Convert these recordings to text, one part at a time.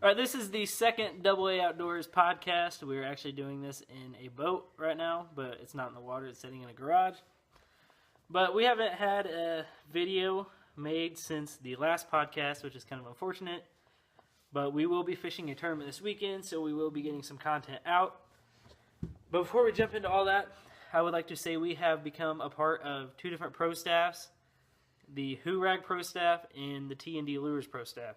All right, this is the second Double A Outdoors podcast. We're actually doing this in a boat right now, but it's not in the water. It's sitting in a garage. But we haven't had a video made since the last podcast, which is kind of unfortunate. But we will be fishing a tournament this weekend, so we will be getting some content out. But before we jump into all that, I would like to say we have become a part of two different pro staffs, the Hurag pro staff and the T&D Lures pro staff.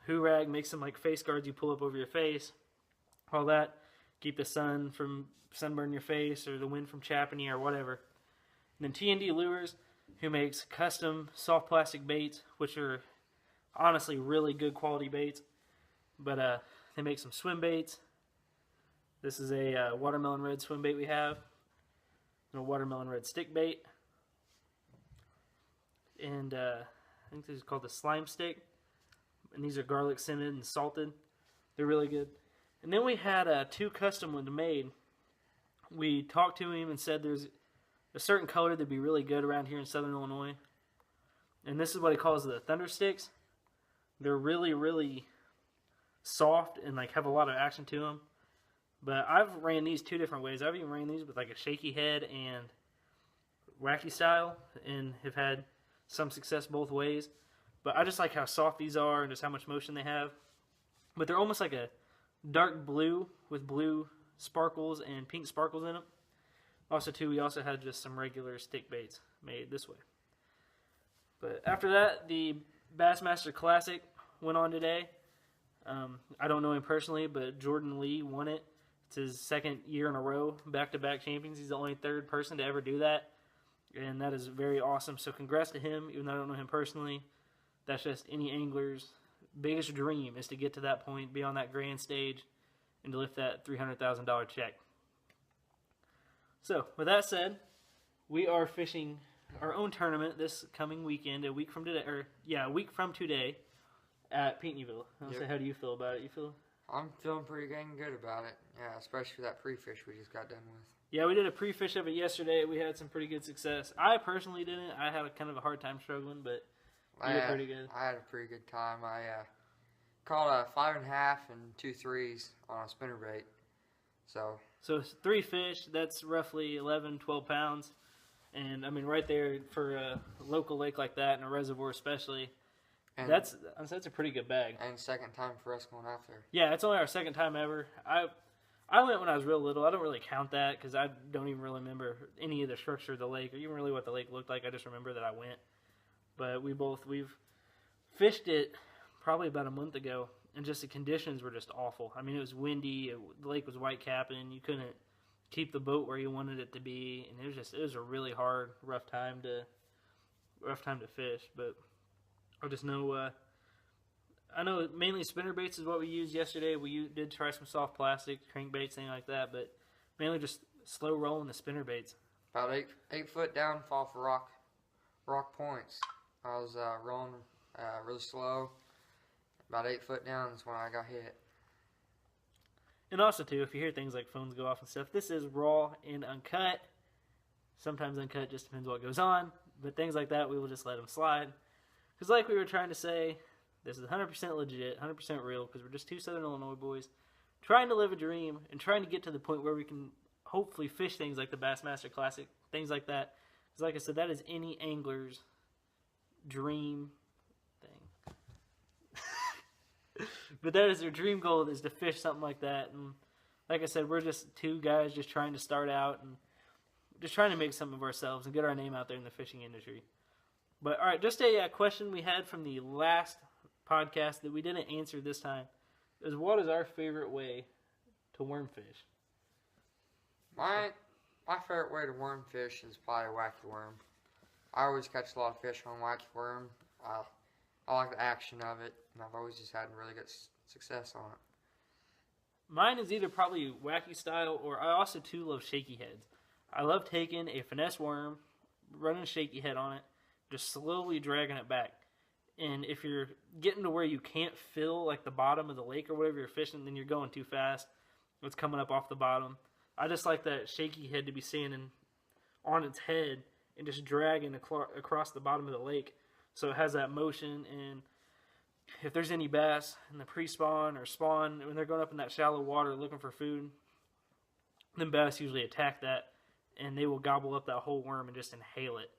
Hurag makes some like face guards you pull up over your face, all that, keep the sun from sunburn your face or the wind from chapping you or whatever. And then T&D Lures, who makes custom soft plastic baits, which are honestly really good quality baits. But they make some swim baits. This is a watermelon red swim bait we have, and a watermelon red stick bait. And I think this is called the slime stick. And these are garlic scented and salted. They're really good. And then we had two custom ones made. We talked to him and said there's a certain color that'd be really good around here in Southern Illinois. And this is what he calls the Thunder Sticks. They're really, really soft and like have a lot of action to them. But I've ran these two different ways. I've even ran these with like a shaky head and wacky style, and have had some success both ways. But I just like how soft these are and just how much motion they have. But they're almost like a dark blue with blue sparkles and pink sparkles in them. Also, too, we also had just some regular stick baits made this way. But after that, the Bassmaster Classic went on today. I don't know him personally, but Jordan Lee won it. It's his second year in a row, back-to-back champions. He's the only third person to ever do that. And that is very awesome. So congrats to him, even though I don't know him personally. That's just any angler's biggest dream, is to get to that point, be on that grand stage, and to lift that $300,000 check. So, with that said, we are fishing our own tournament this coming weekend, a week from today, at Pinckneyville. Yep. How do you feel about it? I'm feeling pretty dang good about it. Yeah, especially for that pre-fish we just got done with. Yeah, we did a pre-fish of it yesterday. We had some pretty good success. I personally didn't. I had kind of a hard time struggling, but you did pretty good. I had a pretty good time. I caught a 5.5 and 2 3s on a spinnerbait. So 3 fish, that's roughly 11, 12 pounds. And, I mean, right there for a local lake like that and a reservoir especially, and that's a pretty good bag. And second time for us going out there. Yeah, it's only our second time ever. I went when I was real little. I don't really count that because I don't even really remember any of the structure of the lake or even really what the lake looked like. I just remember that I went. But we've fished it probably about a month ago, and just the conditions were just awful. I mean, it was windy. The lake was white capping. You couldn't keep the boat where you wanted it to be, and it was a really hard, rough time to fish. But I just know I know mainly spinnerbaits is what we used yesterday. We did try some soft plastic, crankbaits, things like that, but mainly just slow rolling the spinnerbaits. About 8 foot down, fall for rock points. I was rolling really slow. About 8 foot down is when I got hit. And also, too, if you hear things like phones go off and stuff, this is raw and uncut. Sometimes uncut, just depends what goes on. But things like that, we will just let them slide. Because like we were trying to say, this is 100% legit, 100% real, because we're just two Southern Illinois boys trying to live a dream and trying to get to the point where we can hopefully fish things like the Bassmaster Classic, things like that. Because like I said, that is any angler's dream thing. But that is their dream goal, is to fish something like that. And like I said, we're just two guys just trying to start out and just trying to make something of ourselves and get our name out there in the fishing industry. But all right, just a question we had from the last podcast that we didn't answer this time is, what is our favorite way to worm fish? My favorite way to worm fish is probably wacky worm. I always catch a lot of fish on wacky worm. I like the action of it, and I've always just had really good success on it. Mine is either probably wacky style, or I also too love shaky heads. I love taking a finesse worm, running a shaky head on it, just slowly dragging it back. And if you're getting to where you can't feel like the bottom of the lake or whatever you're fishing, then you're going too fast. It's coming up off the bottom. I just like that shaky head to be standing on its head and just dragging across the bottom of the lake. So it has that motion, and if there's any bass in the pre-spawn or spawn, when they're going up in that shallow water looking for food, then bass usually attack that, and they will gobble up that whole worm and just inhale it.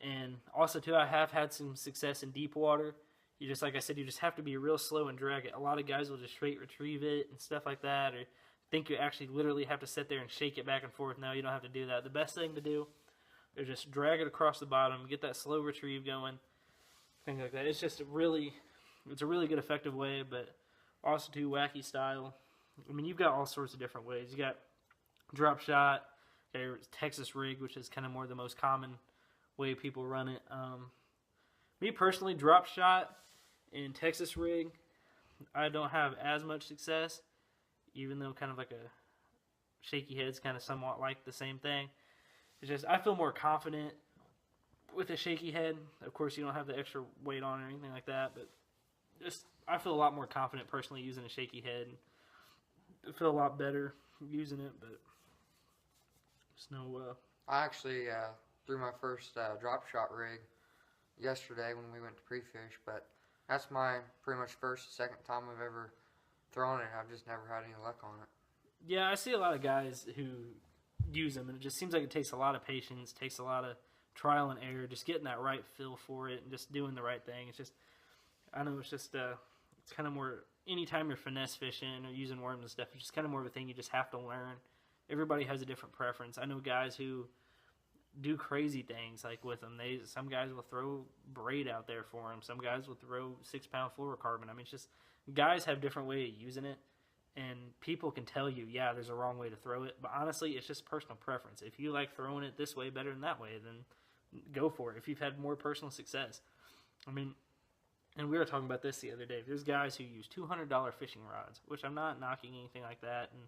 And also, too, I have had some success in deep water. You just, like I said, you just have to be real slow and drag it. A lot of guys will just straight retrieve it and stuff like that, or think you actually literally have to sit there and shake it back and forth. No, you don't have to do that. The best thing to do is just drag it across the bottom, get that slow retrieve going, things like that. It's just a really good, effective way, but also too wacky style. I mean, you've got all sorts of different ways. You got drop shot, you got your Texas rig, which is kind of more the most common way people run it. Me personally, drop shot and Texas rig, I don't have as much success, even though kind of like a shaky head's kind of somewhat like the same thing. It's just I feel more confident with a shaky head. Of course, you don't have the extra weight on or anything like that, but just I feel a lot more confident personally using a shaky head. I feel a lot better using it, but there's no. I actually threw my first drop shot rig yesterday when we went to pre-fish, but that's my pretty much second time I've ever thrown it. I've just never had any luck on it. Yeah, I see a lot of guys who use them, and it just seems like it takes a lot of patience, takes a lot of trial and error, just getting that right feel for it and just doing the right thing. It's just, I know it's just, it's kind of more, anytime you're finesse fishing or using worms and stuff, it's just kind of more of a thing you just have to learn. Everybody has a different preference. I know guys who do crazy things like with them. Some guys will throw braid out there for them. Some guys will throw 6-pound fluorocarbon. I mean, it's just, guys have different way of using it. And people can tell you, yeah, there's a wrong way to throw it. But honestly, it's just personal preference. If you like throwing it this way better than that way, then go for it. If you've had more personal success. I mean, and we were talking about this the other day. There's guys who use $200 fishing rods, which I'm not knocking anything like that and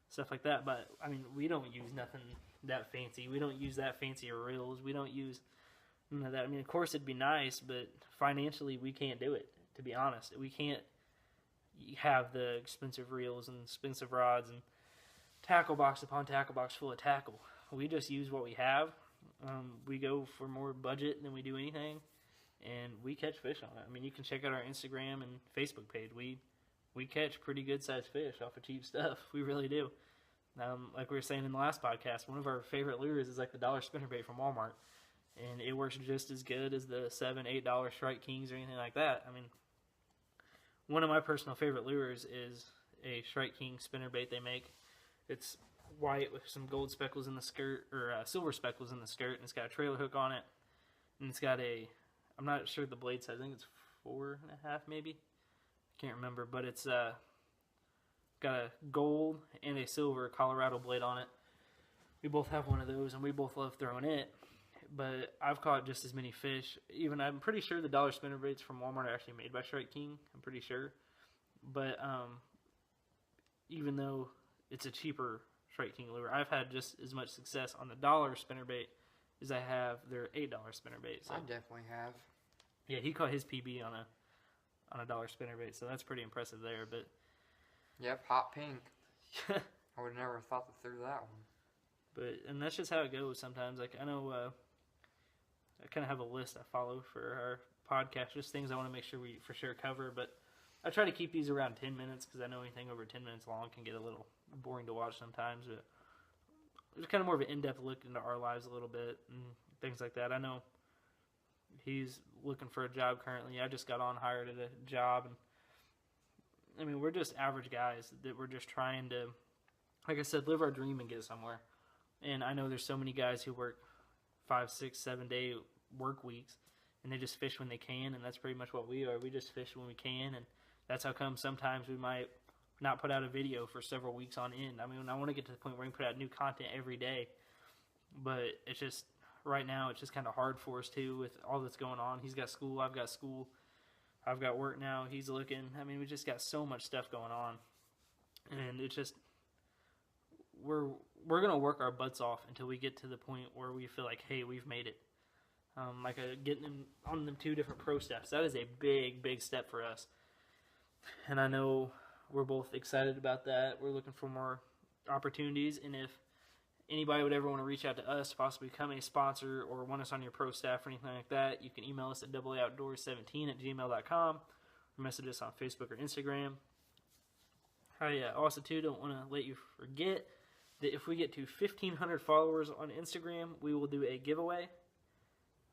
stuff like that. But, I mean, we don't use nothing that fancy. We don't use that fancy reels. We don't use none of that. I mean, of course, it'd be nice, but financially, we can't do it, to be honest. We can't have the expensive reels and expensive rods and tackle box upon tackle box full of tackle. We just use what we have. We go for more budget than we do anything, and we catch fish on it. I mean, you can check out our Instagram and Facebook page. We catch pretty good sized fish off of cheap stuff. We really do. Like we were saying in the last podcast, one of our favorite lures is like the dollar spinnerbait from Walmart, and it works just as good as the $7-8 Strike Kings or anything like that. I mean, one of my personal favorite lures is a Strike King spinnerbait they make. It's white with some gold speckles in the skirt, or silver speckles in the skirt, and it's got a trailer hook on it, and it's got I'm not sure the blade size, I think it's 4.5 maybe, I can't remember, but it's got a gold and a silver Colorado blade on it. We both have one of those, and we both love throwing it, but I've caught just as many fish. Even I'm pretty sure the dollar spinnerbaits from Walmart are actually made by Strike King. I'm pretty sure. But even though it's a cheaper Strike King lure, I've had just as much success on the dollar spinnerbait as I have their $8 spinnerbait. So, I definitely have. Yeah, he caught his PB on a dollar spinnerbait, so that's pretty impressive there. But yep, hot pink. I would have never thought to throw that one. And that's just how it goes sometimes. Like, I know I kind of have a list I follow for our podcast, just things I want to make sure we for sure cover. But I try to keep these around 10 minutes because I know anything over 10 minutes long can get a little boring to watch sometimes. But it's kind of more of an in-depth look into our lives a little bit and things like that. I know he's looking for a job currently. I just got hired at a job. And I mean, we're just average guys that we're just trying to, like I said, live our dream and get somewhere. And I know there's so many guys who work 5, 6, 7 day work weeks, and they just fish when they can, and that's pretty much what we are. We just fish when we can, and that's how come sometimes we might not put out a video for several weeks on end. I mean, I want to get to the point where we can put out new content every day, but it's just, right now, it's just kind of hard for us too with all that's going on. He's got school, I've got school, I've got work now, he's looking. I mean, we just got so much stuff going on, and it's just, we're going to work our butts off until we get to the point where we feel like, hey, we've made it. Getting on them 2 different pro steps. That is a big, big step for us. And I know we're both excited about that. We're looking for more opportunities. And if anybody would ever want to reach out to us, possibly become a sponsor or want us on your pro staff or anything like that, you can email us at aaoutdoors17@gmail.com. or message us on Facebook or Instagram. I also, too, don't want to let you forget that if we get to 1,500 followers on Instagram, we will do a giveaway.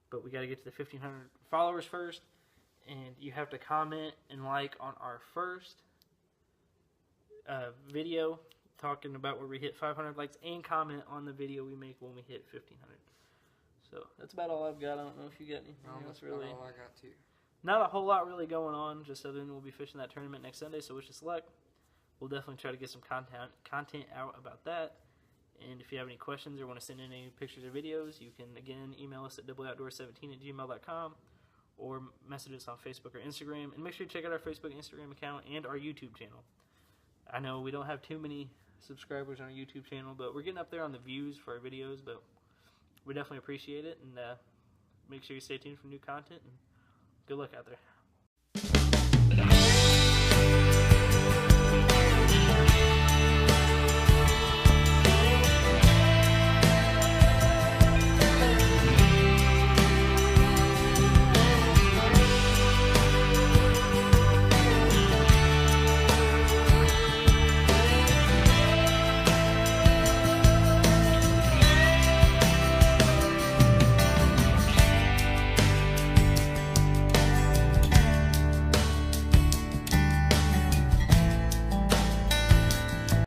But we got to get to the 1,500 followers first. And you have to comment and like on our first video talking about where we hit 500 likes, and comment on the video we make when we hit 1,500. So that's about all I've got. I don't know if you got anything else really. That's about all I got too. Not a whole lot really going on, just other than we'll be fishing that tournament next Sunday, so wish us luck. We'll definitely try to get some content out about that. And if you have any questions or want to send in any pictures or videos, you can, again, email us at doubleoutdoors17@gmail.com or message us on Facebook or Instagram. And make sure you check out our Facebook and Instagram account and our YouTube channel. I know we don't have too many subscribers on our YouTube channel, but we're getting up there on the views for our videos, but we definitely appreciate it. And make sure you stay tuned for new content, and good luck out there.